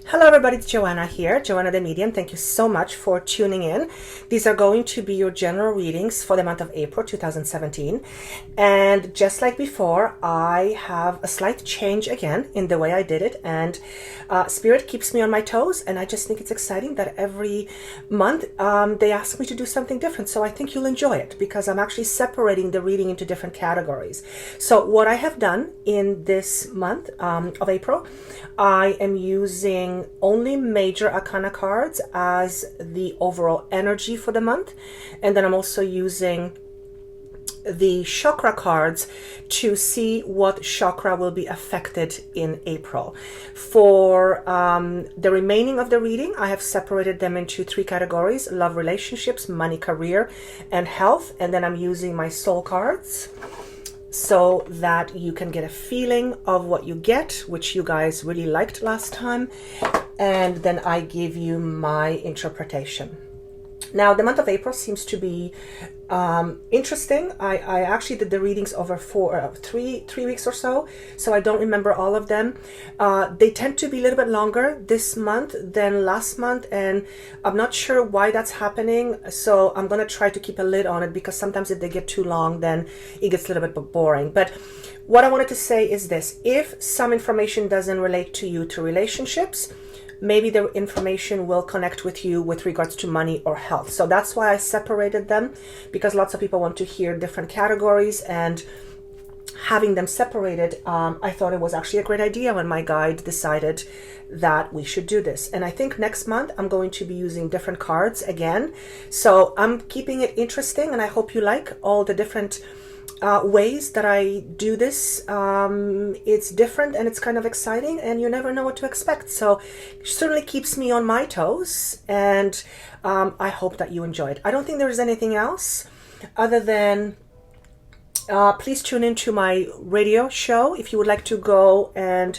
Hello everybody, it's Joanna here, Joanna the Medium. Thank you so much for tuning in. These are going to be your general readings for the month of April 2017. And just like before, I have a slight change again in the way I did it. And Spirit keeps me on my toes. And I just think it's exciting that every month they ask me to do something different. So I think you'll enjoy it because I'm actually separating the reading into different categories. So what I have done in this month of April, I am using only major arcana cards as the overall energy for the month, and then I'm also using the chakra cards to see what chakra will be affected in April. For the remaining of the reading, I have separated them into three categories: love, relationships, money, career, and health. And then I'm using my soul cards so that you can get a feeling of what you get, which you guys really liked last time. And then I give you my interpretation. Now, the month of April seems to be interesting. I actually did the readings over three weeks or so I don't remember all of them. They tend to be a little bit longer this month than last month, and I'm not sure why that's happening. So I'm going to try to keep a lid on it, because sometimes if they get too long, then it gets a little bit boring. But what I wanted to say is this: if some information doesn't relate to you to relationships, maybe the information will connect with you with regards to money or health. So that's why I separated them, because lots of people want to hear different categories, and having them separated, I thought it was actually a great idea when my guide decided that we should do this. And I think next month I'm going to be using different cards again. So I'm keeping it interesting, and I hope you like all the different ways that I do this. It's different and it's kind of exciting, and you never know what to expect. So it certainly keeps me on my toes, and I hope that you enjoy it. I don't think there's anything else other than please tune into my radio show. If you would like to go and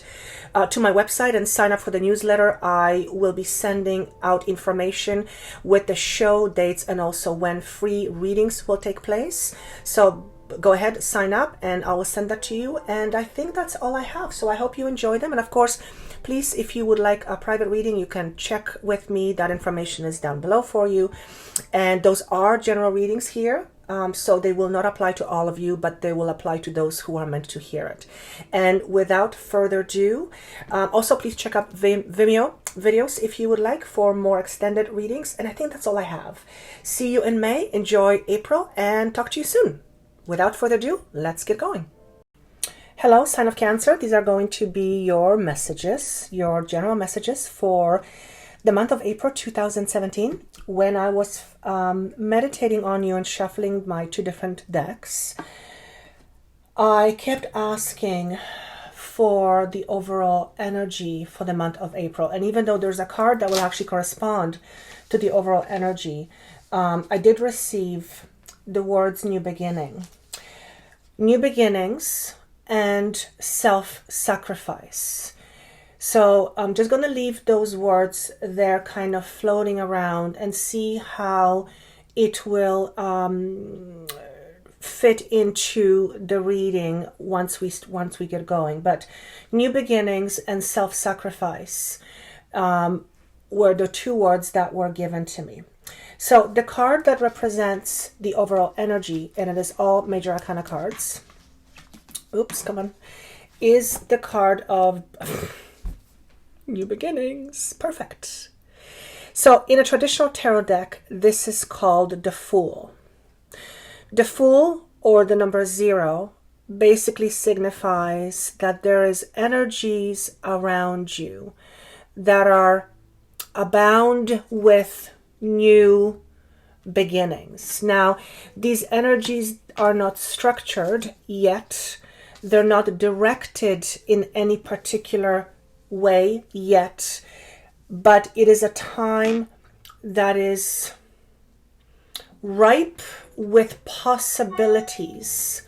to my website and sign up for the newsletter, I will be sending out information with the show dates and also when free readings will take place. So go ahead, sign up, and I will send that to you. And I think that's all I have. So I hope you enjoy them. And of course, please, if you would like a private reading, you can check with me. That information is down below for you. And those are general readings here. So they will not apply to all of you, but they will apply to those who are meant to hear it. And without further ado, also please check out Vimeo videos if you would like for more extended readings. And I think that's all I have. See you in May. Enjoy April, and talk to you soon. Without further ado, let's get going. Hello, sign of Cancer. These are going to be your messages, your general messages for the month of April 2017. When I was meditating on you and shuffling my two different decks, I kept asking for the overall energy for the month of April. And even though there's a card that will actually correspond to the overall energy, I did receive the words new beginning. New beginnings and self-sacrifice. So I'm just going to leave those words there kind of floating around and see how it will fit into the reading once we get going. But new beginnings and self-sacrifice were the two words that were given to me. So the card that represents the overall energy, and it is all major arcana cards, is the card of new beginnings. Perfect. So in a traditional tarot deck, this is called the Fool. The Fool, or the number 0, basically signifies that there is energies around you that are abound with new beginnings. Now, these energies are not structured yet. They're not directed in any particular way yet, but it is a time that is ripe with possibilities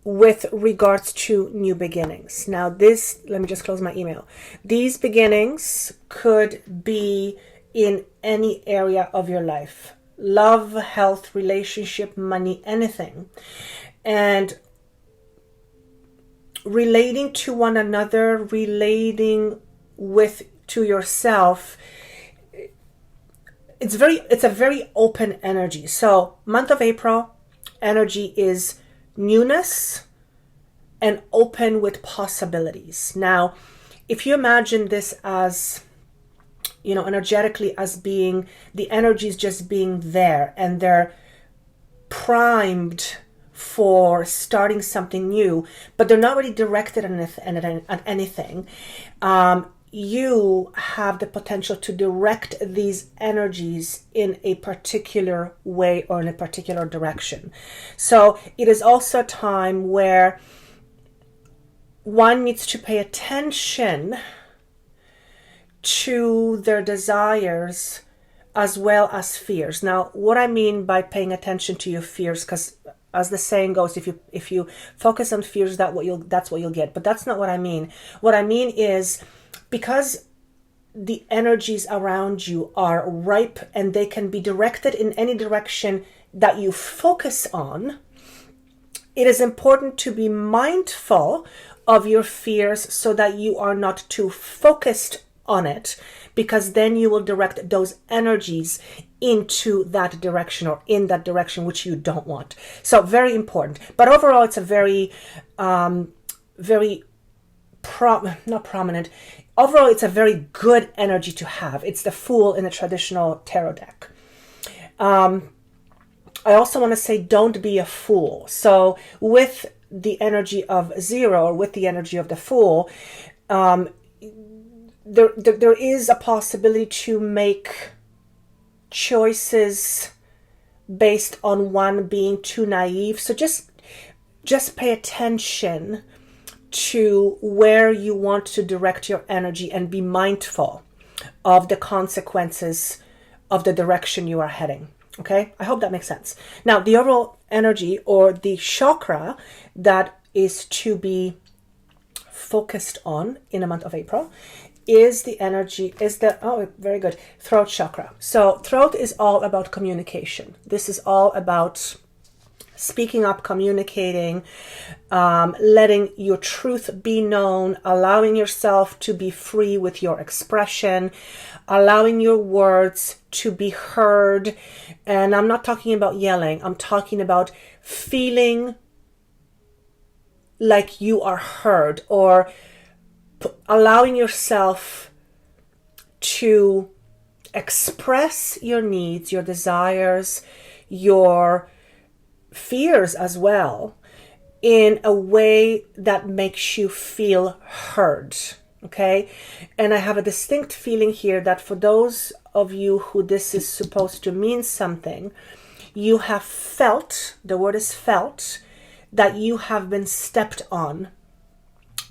with regards to new beginnings. Now this, let me just close my email. These beginnings could be in any area of your life: love, health, relationship, money, anything. And relating to one another, relating to yourself, it's a very open energy. So month of April energy is newness and open with possibilities. Now, if you imagine this as, energetically as being the energies just being there and they're primed for starting something new, but they're not really directed at anything, you have the potential to direct these energies in a particular way or in a particular direction. So it is also a time where one needs to pay attention to their desires as well as fears. Now, what I mean by paying attention to your fears, because as the saying goes, if you focus on fears, that's what you'll get. But that's not what I mean. What I mean is, because the energies around you are ripe and they can be directed in any direction that you focus on, it is important to be mindful of your fears so that you are not too focused on it, because then you will direct those energies into that direction or in that direction which you don't want. So very important. But overall, it's a very, not prominent. Overall, it's a very good energy to have. It's the Fool in a traditional tarot deck. I also want to say, don't be a fool. So with the energy of 0, or with the energy of the Fool, there is a possibility to make choices based on one being too naive. So just pay attention to where you want to direct your energy and be mindful of the consequences of the direction you are heading. Okay, I hope that makes sense. Now, the overall energy or the chakra that is to be focused on in the month of April is very good, throat chakra. So throat is all about communication. This is all about speaking up, communicating, letting your truth be known, allowing yourself to be free with your expression, allowing your words to be heard. And I'm not talking about yelling. I'm talking about feeling like you are heard, or allowing yourself to express your needs, your desires, your fears as well, in a way that makes you feel heard. Okay? And I have a distinct feeling here that for those of you who this is supposed to mean something, you have felt, the word is felt, that you have been stepped on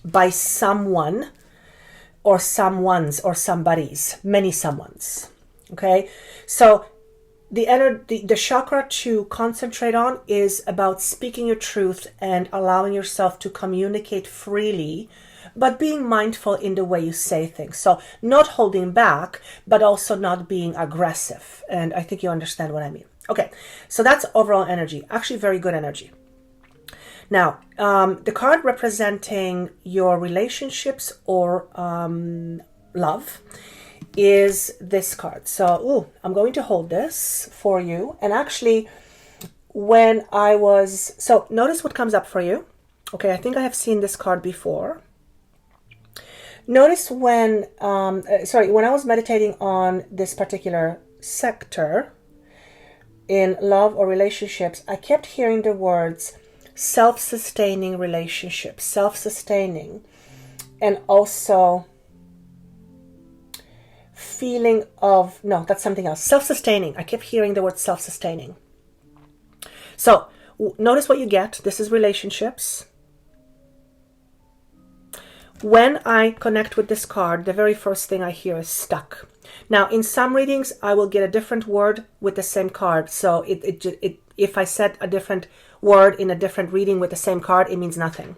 by someone or someone's or somebody's, many someone's. Okay? So the chakra to concentrate on is about speaking your truth and allowing yourself to communicate freely, but being mindful in the way you say things. So not holding back, but also not being aggressive. And I think you understand what I mean. Okay, so that's overall energy. Actually, very good energy. Now, the card representing your relationships or love is this card. So, I'm going to hold this for you. And actually, so notice what comes up for you. Okay, I think I have seen this card before. Notice when I was meditating on this particular sector in love or relationships, I kept hearing the words self-sustaining relationship, self-sustaining, and also feeling of, no, that's something else, self-sustaining. I kept hearing the word self-sustaining. So notice what you get. This is relationships. When I connect with this card, the very first thing I hear is stuck. Now, in some readings, I will get a different word with the same card. So if I said a different word in a different reading with the same card, it means nothing.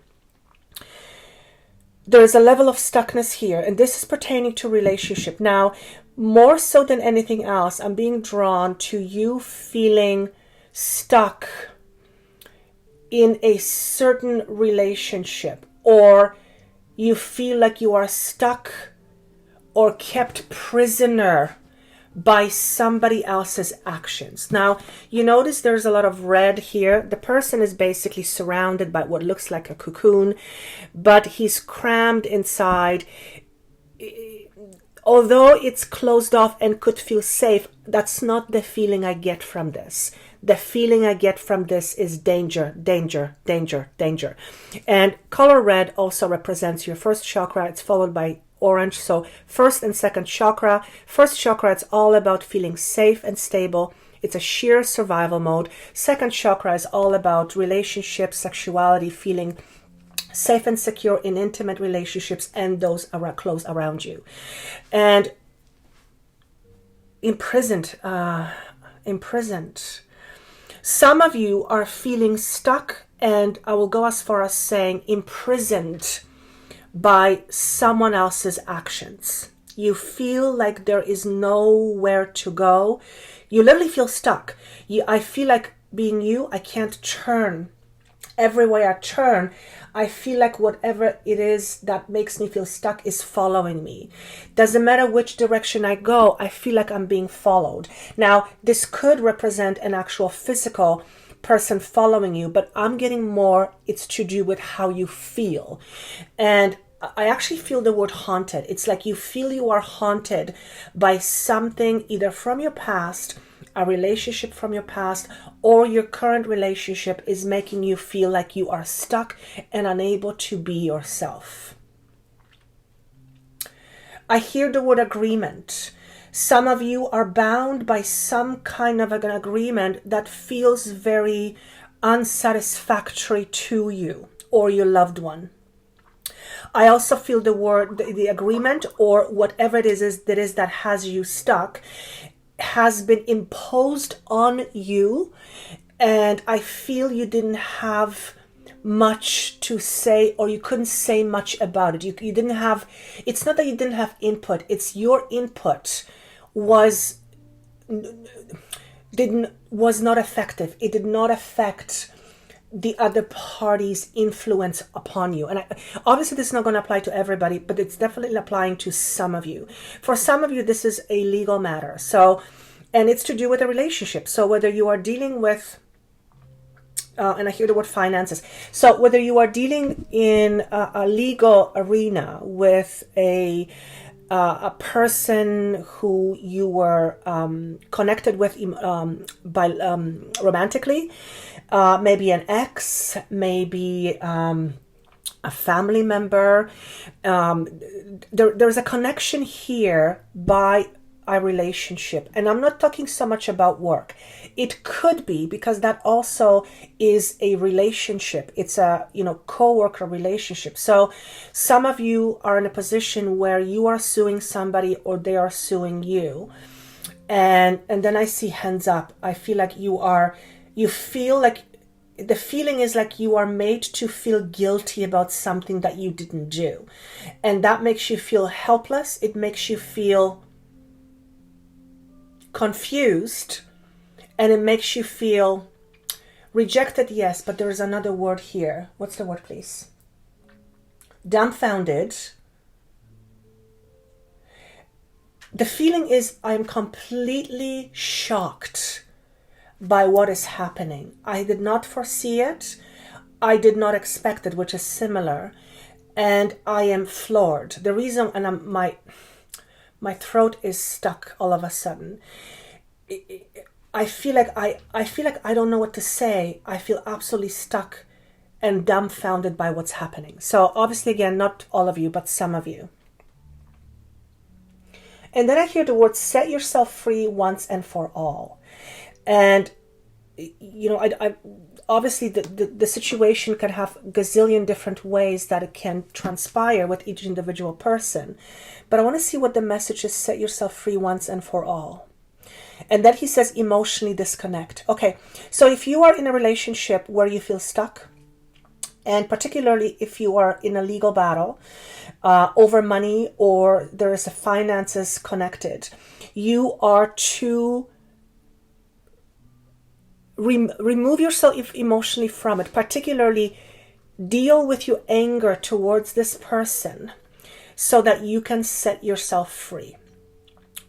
There is a level of stuckness here, and this is pertaining to relationship. Now, more so than anything else, I'm being drawn to you feeling stuck in a certain relationship, or you feel like you are stuck or kept prisoner by somebody else's actions. Now, you notice there's a lot of red here. The person is basically surrounded by what looks like a cocoon, but he's crammed inside. Although it's closed off and could feel safe, that's not the feeling I get from this. The feeling I get from this is danger, danger, danger, danger. And color red also represents your first chakra. It's followed by orange. So first and second chakra. First chakra, it's all about feeling safe and stable. It's a sheer survival mode. Second chakra is all about relationships, sexuality, feeling safe and secure in intimate relationships and those close around you. And imprisoned. Some of you are feeling stuck, and I will go as far as saying imprisoned by someone else's actions. You feel like there is nowhere to go. You literally feel stuck. I feel like being you, I can't turn. Everywhere I turn, I feel like whatever it is that makes me feel stuck is following me. Doesn't matter which direction I go, I feel like I'm being followed. Now, this could represent an actual physical person following you, but I'm getting more, it's to do with how you feel. And I actually feel the word haunted. It's like you feel you are haunted by something either from your past, a relationship from your past, or your current relationship is making you feel like you are stuck and unable to be yourself. I hear the word agreement. Some of you are bound by some kind of an agreement that feels very unsatisfactory to you or your loved one. I also feel the word, the agreement, or whatever it is that has you stuck, has been imposed on you, and I feel you didn't have much to say, or you couldn't say much about it. You didn't have, it's not that you didn't have input, it's your input was not effective. It did not affect the other party's influence upon you. And obviously this is not going to apply to everybody, but it's definitely applying to some of you. For some of you, this is a legal matter. So, and it's to do with a relationship. So whether you are dealing with, and I hear the word finances. So whether you are dealing in a legal arena with a person who you were connected with romantically, maybe an ex, maybe a family member. There's a connection here by a relationship. And I'm not talking so much about work. It could be, because that also is a relationship. It's a, co-worker relationship. So some of you are in a position where you are suing somebody or they are suing you. And then I see hands up. I feel like you feel like the feeling is like you are made to feel guilty about something that you didn't do. And that makes you feel helpless. It makes you feel confused, and it makes you feel rejected. Yes, but there is another word here. What's the word, please? Dumbfounded. The feeling is I'm completely shocked by what is happening. I did not foresee it. I did not expect it, which is similar. And I am floored. The reason, and my throat is stuck all of a sudden. I feel like I don't know what to say. I feel absolutely stuck and dumbfounded by what's happening. So obviously, again, not all of you, but some of you. And then I hear the word set yourself free once and for all. And, I obviously the situation can have a gazillion different ways that it can transpire with each individual person. But I want to see what the message is, set yourself free once and for all. And then he says emotionally disconnect. Okay, so if you are in a relationship where you feel stuck, and particularly if you are in a legal battle over money, or there is a finances connected, you are to remove yourself emotionally from it, particularly deal with your anger towards this person so that you can set yourself free.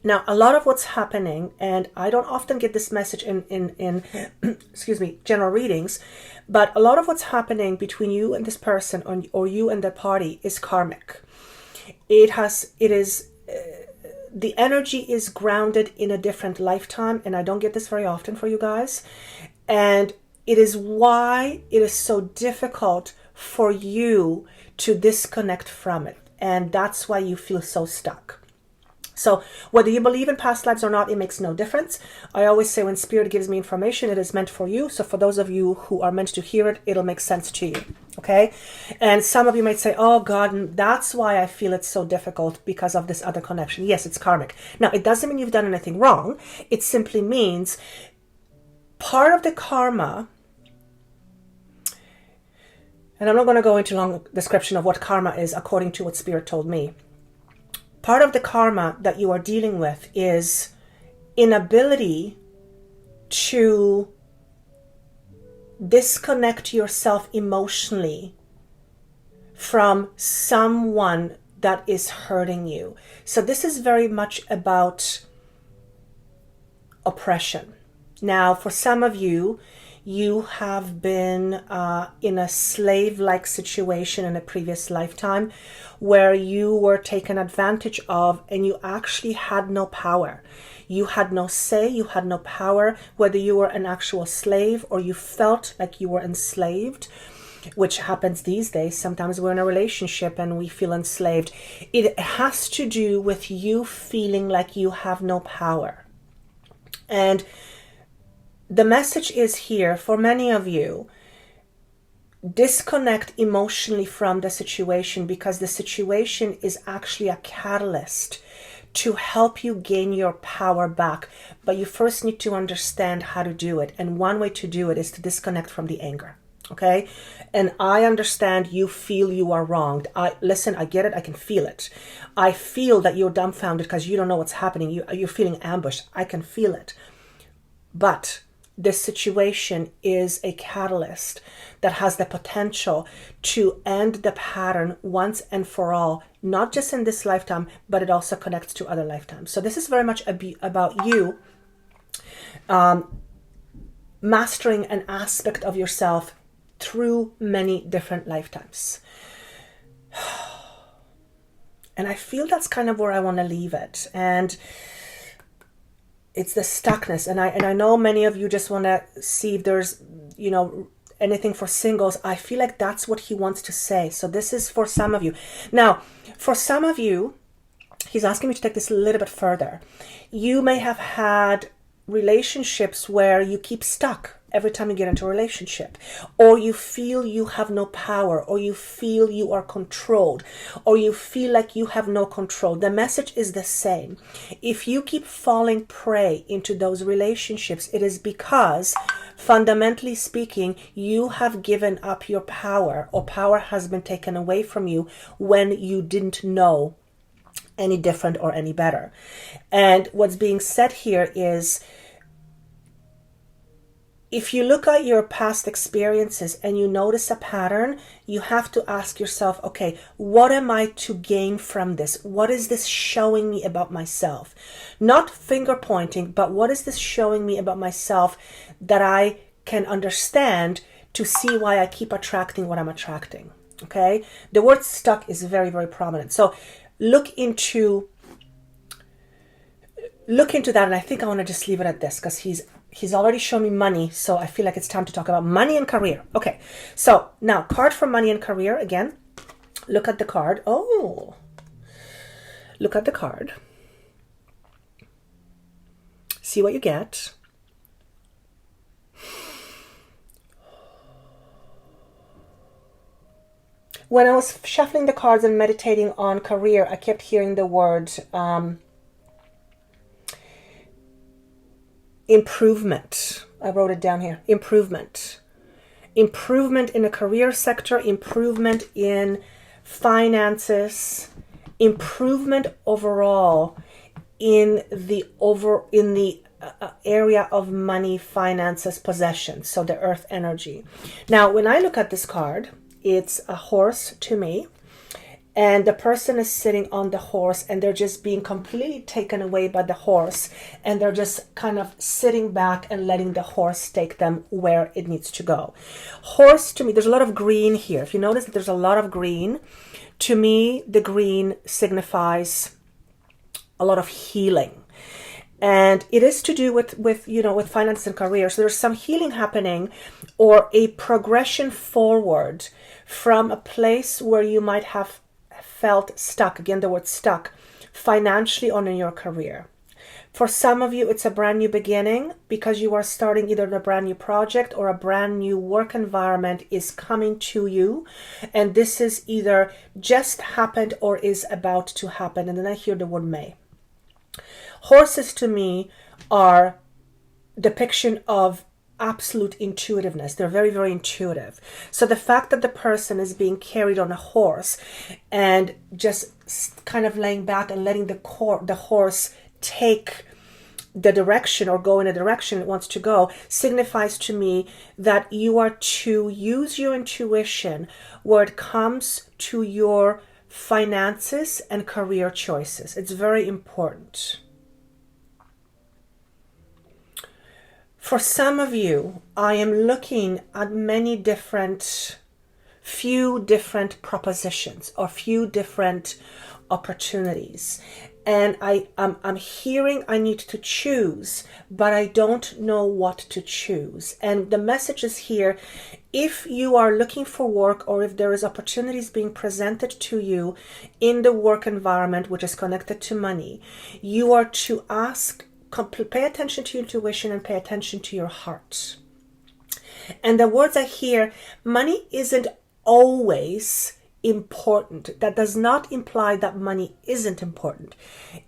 Now, a lot of what's happening, and I don't often get this message in excuse me, general readings, but a lot of what's happening between you and this person or you and the party is karmic. The energy is grounded in a different lifetime, and I don't get this very often for you guys. And it is why it is so difficult for you to disconnect from it. And that's why you feel so stuck. So whether you believe in past lives or not, it makes no difference. I always say when Spirit gives me information, it is meant for you. So for those of you who are meant to hear it, it'll make sense to you. Okay? And some of you might say, oh God, that's why I feel it's so difficult, because of this other connection. Yes, it's karmic. Now, it doesn't mean you've done anything wrong. It simply means part of the karma, and I'm not going to go into a long description of what karma is according to what Spirit told me. Part of the karma that you are dealing with is inability to disconnect yourself emotionally from someone that is hurting you. So this is very much about oppression. Now, for some of you, you have been in a slave-like situation in a previous lifetime where you were taken advantage of and you actually had no power. You had no say, you had no power, whether you were an actual slave or you felt like you were enslaved, which happens these days. Sometimes we're in a relationship and we feel enslaved. It has to do with you feeling like you have no power. And the message is here for many of you: disconnect emotionally from the situation, because the situation is actually a catalyst to help you gain your power back. But you first need to understand how to do it. And one way to do it is to disconnect from the anger. Okay? And I understand you feel you are wronged. Listen, I get it. I can feel it. I feel that you're dumbfounded because you don't know what's happening. You're feeling ambushed. I can feel it. But this situation is a catalyst that has the potential to end the pattern once and for all, not just in this lifetime, but it also connects to other lifetimes. So this is very much about you mastering an aspect of yourself through many different lifetimes. And I feel that's kind of where I want to leave it. And it's the stuckness. And I know many of you just want to see if there's, anything for singles. I feel like that's what he wants to say. So this is for some of you. Now, for some of you, he's asking me to take this a little bit further. You may have had relationships where you keep stuck every time you get into a relationship, or you feel you have no power, or you feel you are controlled, or you feel like you have no control. The message is the same. If you keep falling prey into those relationships, it is because, fundamentally speaking, you have given up your power, or power has been taken away from you when you didn't know any different or any better. And what's being said here is, if you look at your past experiences and you notice a pattern, you have to ask yourself, okay, what am I to gain from this? What is this showing me about myself? Not finger pointing, but what is this showing me about myself that I can understand to see why I keep attracting what I'm attracting? Okay? The word stuck is very, very prominent. So look into that, and I think I want to just leave it at this because he's already shown me money, so I feel like it's time to talk about money and career. Okay, so now card for money and career. Again, look at the card. Oh, look at the card. See what you get. When I was shuffling the cards and meditating on career, I kept hearing the word improvement. I wrote it down here. Improvement. Improvement in the career sector, improvement in finances, improvement overall in the area of money, finances, possessions, so the earth energy. Now, when I look at this card, it's a horse to me, and the person is sitting on the horse and they're just being completely taken away by the horse, and they're just kind of sitting back and letting the horse take them where it needs to go. Horse, to me, there's a lot of green here. If you notice that there's a lot of green, to me, the green signifies a lot of healing. And it is to do with finance and career. So there's some healing happening, or a progression forward from a place where you might have felt stuck, again the word stuck, financially or in your career. For some of you, it's a brand new beginning because you are starting either a brand new project or a brand new work environment is coming to you. And this is either just happened or is about to happen. And then I hear the word May. Horses to me are depiction of absolute intuitiveness. They're very, very intuitive. So the fact that the person is being carried on a horse and just kind of laying back and letting the horse take the direction or go in a direction it wants to go signifies to me that you are to use your intuition where it comes to your finances and career choices. It's very important. For some of you, I am looking at few different propositions or few different opportunities. And I'm hearing I need to choose, but I don't know what to choose. And the message is here, if you are looking for work or if there is opportunities being presented to you in the work environment, which is connected to money, you are to pay attention to your intuition and pay attention to your heart. And the words I hear, money isn't always important. That does not imply that money isn't important.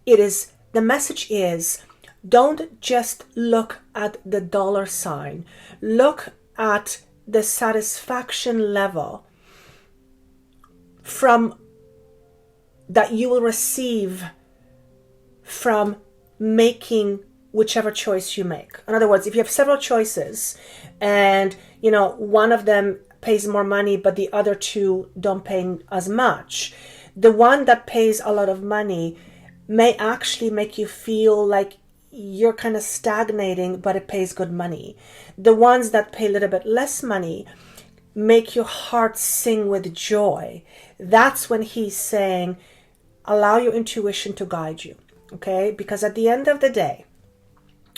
The message is, don't just look at the dollar sign. Look at the satisfaction level that you will receive from making whichever choice you make. In other words, if you have several choices and one of them pays more money but the other two don't pay as much, the one that pays a lot of money may actually make you feel like you're kind of stagnating, but it pays good money. The ones that pay a little bit less money make your heart sing with joy. That's when he's saying, allow your intuition to guide you. Okay, because at the end of the day,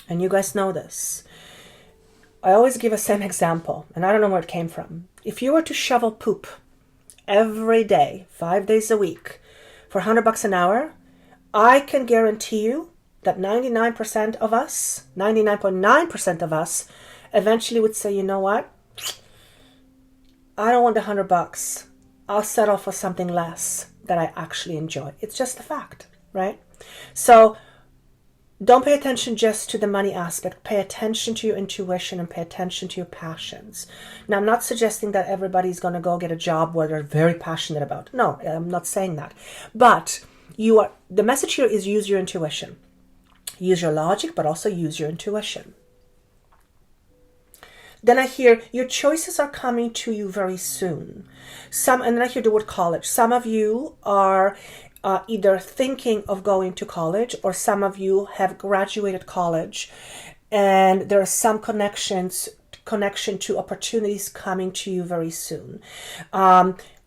and you guys know this, I always give a same example, and I don't know where it came from. If you were to shovel poop every day, 5 days a week, for $100 an hour, I can guarantee you that 99.9% of us, eventually would say, you know what? I don't want the $100. I'll settle for something less that I actually enjoy. It's just a fact, right? So don't pay attention just to the money aspect. Pay attention to your intuition and pay attention to your passions. Now, I'm not suggesting that everybody's going to go get a job where they're very passionate about. No, I'm not saying that. But the message here is use your intuition. Use your logic, but also use your intuition. Then I hear your choices are coming to you very soon. And then I hear the word college. Some of you are either thinking of going to college, or some of you have graduated college, and there are some connection to opportunities coming to you very soon.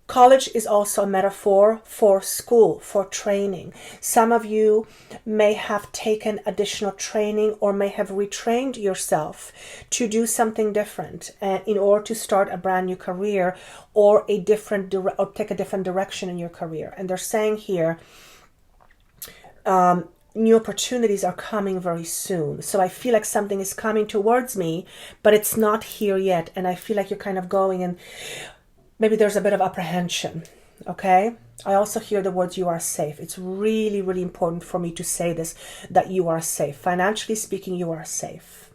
College is also a metaphor for school, for training. Some of you may have taken additional training or may have retrained yourself to do something different in order to start a brand new career or or take a different direction in your career. And they're saying here, new opportunities are coming very soon. So I feel like something is coming towards me, but it's not here yet. And I feel like you're kind of going and maybe there's a bit of apprehension, okay? I also hear the words, you are safe. It's really, really important for me to say this, that you are safe. Financially speaking, you are safe.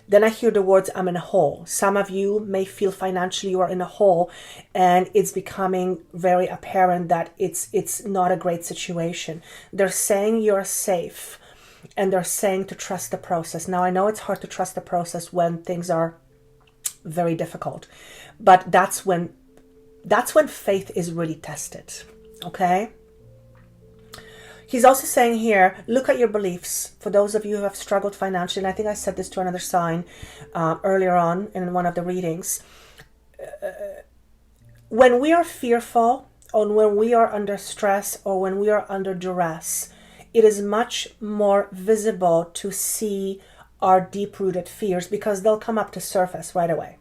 Then I hear the words, I'm in a hole. Some of you may feel financially you are in a hole, and it's becoming very apparent that it's not a great situation. They're saying you're safe, and they're saying to trust the process. Now, I know it's hard to trust the process when things are very difficult, but that's when faith is really tested. Okay? He's also saying here, look at your beliefs. For those of you who have struggled financially, and I think I said this to another sign earlier on in one of the readings. When we are fearful, or when we are under stress, or when we are under duress, it is much more visible to see our deep-rooted fears because they'll come up to surface right away.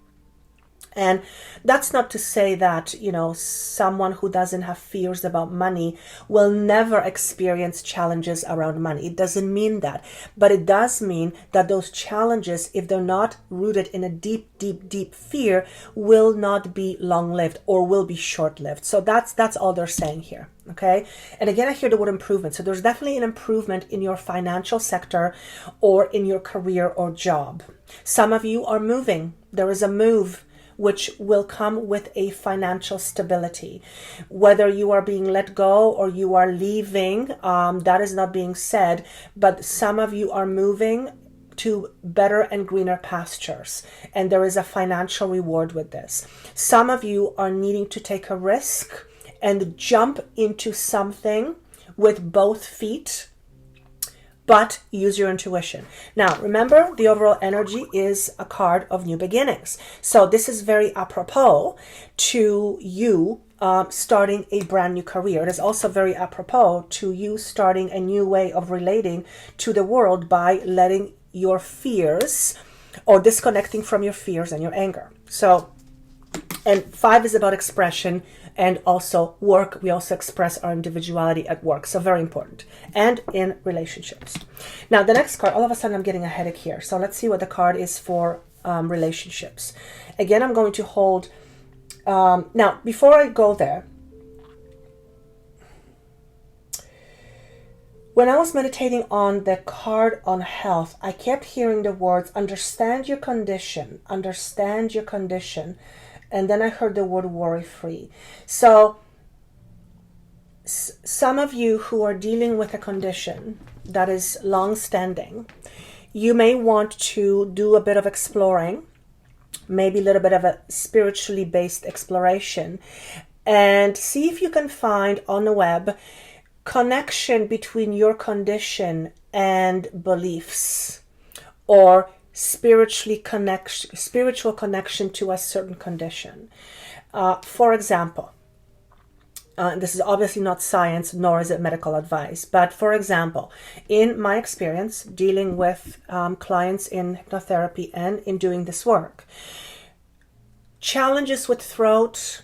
And that's not to say that, someone who doesn't have fears about money will never experience challenges around money. It doesn't mean that. But it does mean that those challenges, if they're not rooted in a deep, deep, deep fear, will not be long-lived or will be short-lived. So that's all they're saying here. Okay. And again, I hear the word improvement. So there's definitely an improvement in your financial sector or in your career or job. Some of you are moving. There is a move which will come with a financial stability. Whether you are being let go or you are leaving, that is not being said, but some of you are moving to better and greener pastures, and there is a financial reward with this. Some of you are needing to take a risk and jump into something with both feet, but use your intuition. Now, remember, the overall energy is a card of new beginnings. So this is very apropos to you starting a brand new career. It is also very apropos to you starting a new way of relating to the world by letting your fears or disconnecting from your fears and your anger. So, and 5 is about expression and also work. We also express our individuality at work. So very important. And in relationships. Now, the next card, all of a sudden I'm getting a headache here. So let's see what the card is for relationships. Again, I'm going to hold... now, before I go there, when I was meditating on the card on health, I kept hearing the words, understand your condition, understand your condition. And then I heard the word worry-free. So some of you who are dealing with a condition that is long-standing, you may want to do a bit of exploring, maybe a little bit of a spiritually based exploration, and see if you can find on the web connection between your condition and beliefs, or spiritual connection to a certain condition. For example, this is obviously not science, nor is it medical advice, but for example, in my experience dealing with clients in hypnotherapy and in doing this work, challenges with throat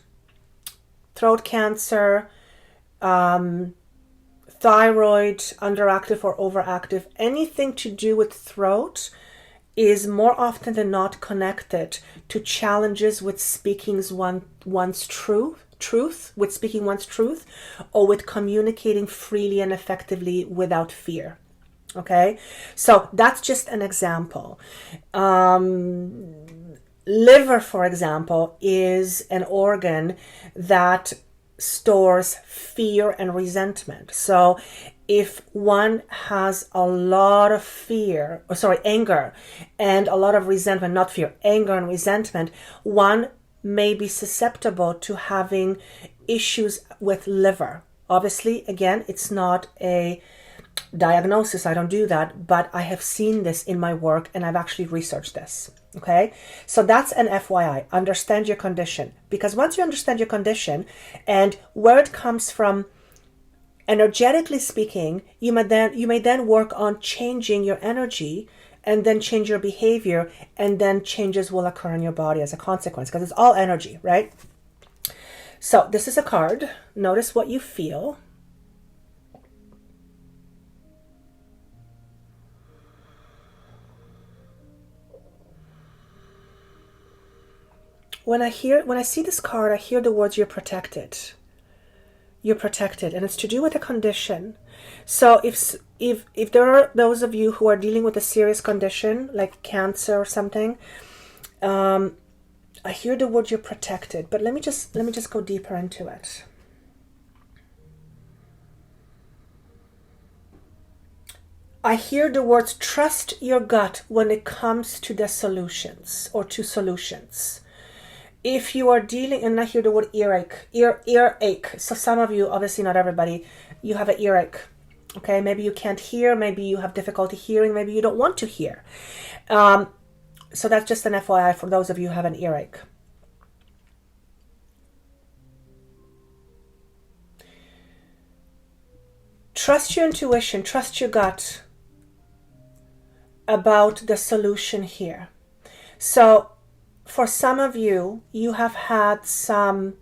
cancer, thyroid, underactive or overactive, anything to do with throat is more often than not connected to challenges with speaking one's truth, with speaking one's truth, or with communicating freely and effectively without fear. Okay, so that's just an example. Liver, for example, is an organ that stores fear and resentment. So if one has a lot of anger and a lot of resentment, not fear, anger and resentment, one may be susceptible to having issues with liver. Obviously, again, it's not a diagnosis. I don't do that, but I have seen this in my work and I've actually researched this. Okay, so that's an FYI. Understand your condition, because once you understand your condition and where it comes from, energetically speaking, you may then work on changing your energy and then change your behavior, and then changes will occur in your body as a consequence, because it's all energy, right? So this is a card. Notice what you feel. When I see this card, I hear the words, you're protected. You're protected, and it's to do with a condition. So if there are those of you who are dealing with a serious condition like cancer or something, I hear the word you're protected. But let me just go deeper into it. I hear the words, trust your gut when it comes to the solutions or to solutions. If you are dealing, and I hear the word earache. So some of you, obviously not everybody, you have an earache. Okay, maybe you can't hear, maybe you have difficulty hearing, maybe you don't want to hear. So that's just an FYI for those of you who have an earache. Trust your intuition, trust your gut about the solution here. So for some of you, you have had some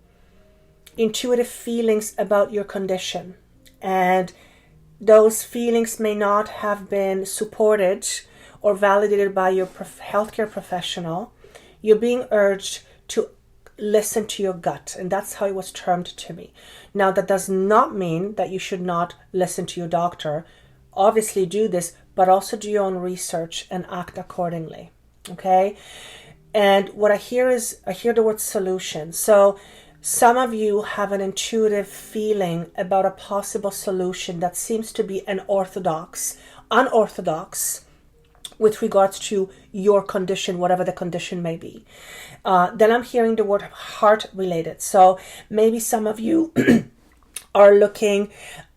intuitive feelings about your condition, and those feelings may not have been supported or validated by your healthcare professional. You're being urged to listen to your gut, and that's how it was termed to me. Now, that does not mean that you should not listen to your doctor. Obviously do this, but also do your own research and act accordingly. Okay? And what I hear is, I hear the word solution. So some of you have an intuitive feeling about a possible solution that seems to be unorthodox with regards to your condition, whatever the condition may be. Then I'm hearing the word heart related. So maybe some of you are looking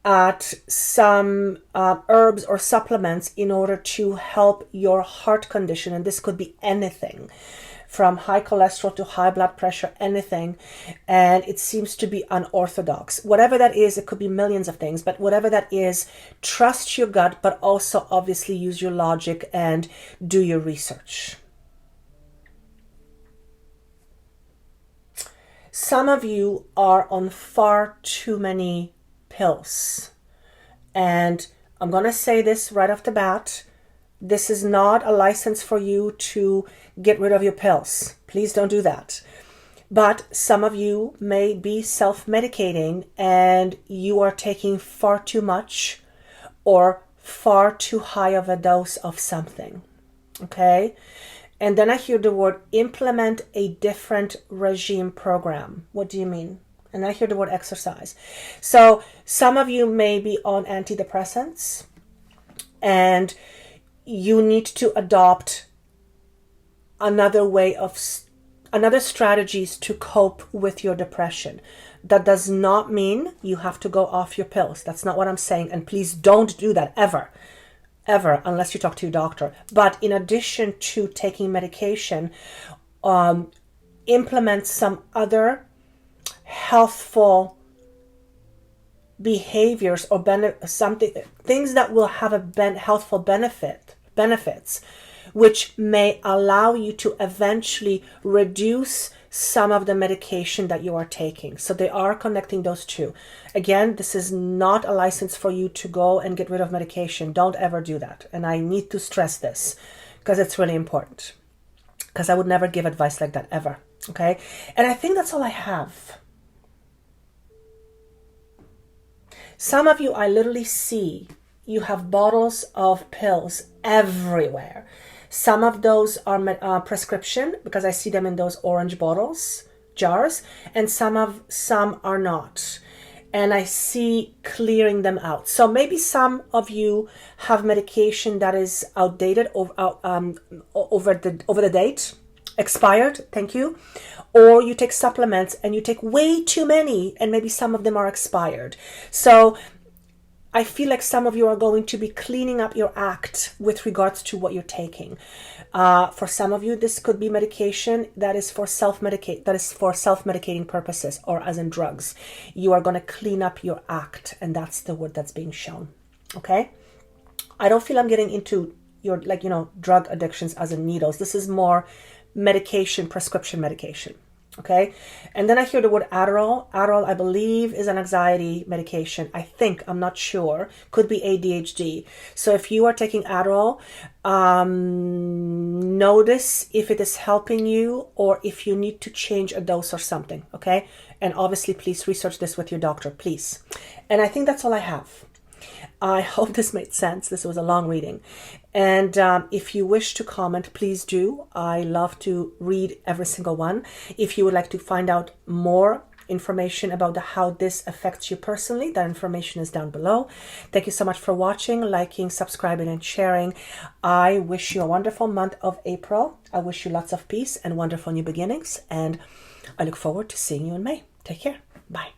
at some herbs or supplements in order to help your heart condition. And this could be anything from high cholesterol to high blood pressure, anything. And it seems to be unorthodox. Whatever that is, it could be millions of things, but whatever that is, trust your gut, but also obviously use your logic and do your research. Some of you are on far too many pills. And I'm going to say this right off the bat. This is not a license for you to get rid of your pills. Please don't do that. But some of you may be self-medicating and you are taking far too much or far too high of a dose of something. Okay? And then I hear the word implement a different regime program. What do you mean? And I hear the word exercise. So some of you may be on antidepressants and you need to adopt another strategies to cope with your depression. That does not mean you have to go off your pills. That's not what I'm saying. And please don't do that ever, unless you talk to your doctor. But in addition to taking medication, implement some other healthful behaviors or things that will have a healthful benefits, which may allow you to eventually reduce some of the medication that you are taking. So they are connecting those two. Again, this is not a license for you to go and get rid of medication. Don't ever do that. And I need to stress this because it's really important, because I would never give advice like that ever. Okay? And I think that's all I have. Some of you, I literally see you have bottles of pills everywhere. Some of those are prescription, because I see them in those orange jars, and some are not. And I see clearing them out. So maybe some of you have medication that is outdated, over the date, expired, thank you. Or you take supplements and you take way too many, and maybe some of them are expired. So I feel like some of you are going to be cleaning up your act with regards to what you're taking. For some of you, this could be medication that is for self-medicating purposes, or as in drugs. You are going to clean up your act, and that's the word that's being shown. Okay? I don't feel I'm getting into your, drug addictions as in needles. This is more medication, prescription medication. Okay. And then I hear the word Adderall. Adderall, I believe, is an anxiety medication. I think, I'm not sure. Could be ADHD. So if you are taking Adderall, notice if it is helping you or if you need to change a dose or something. Okay. And obviously, please research this with your doctor, please. And I think that's all I have. I hope this made sense. This was a long reading. And if you wish to comment, please do. I love to read every single one. If you would like to find out more information about how this affects you personally, that information is down below. Thank you so much for watching, liking, subscribing, and sharing. I wish you a wonderful month of April. I wish you lots of peace and wonderful new beginnings. And I look forward to seeing you in May. Take care. Bye.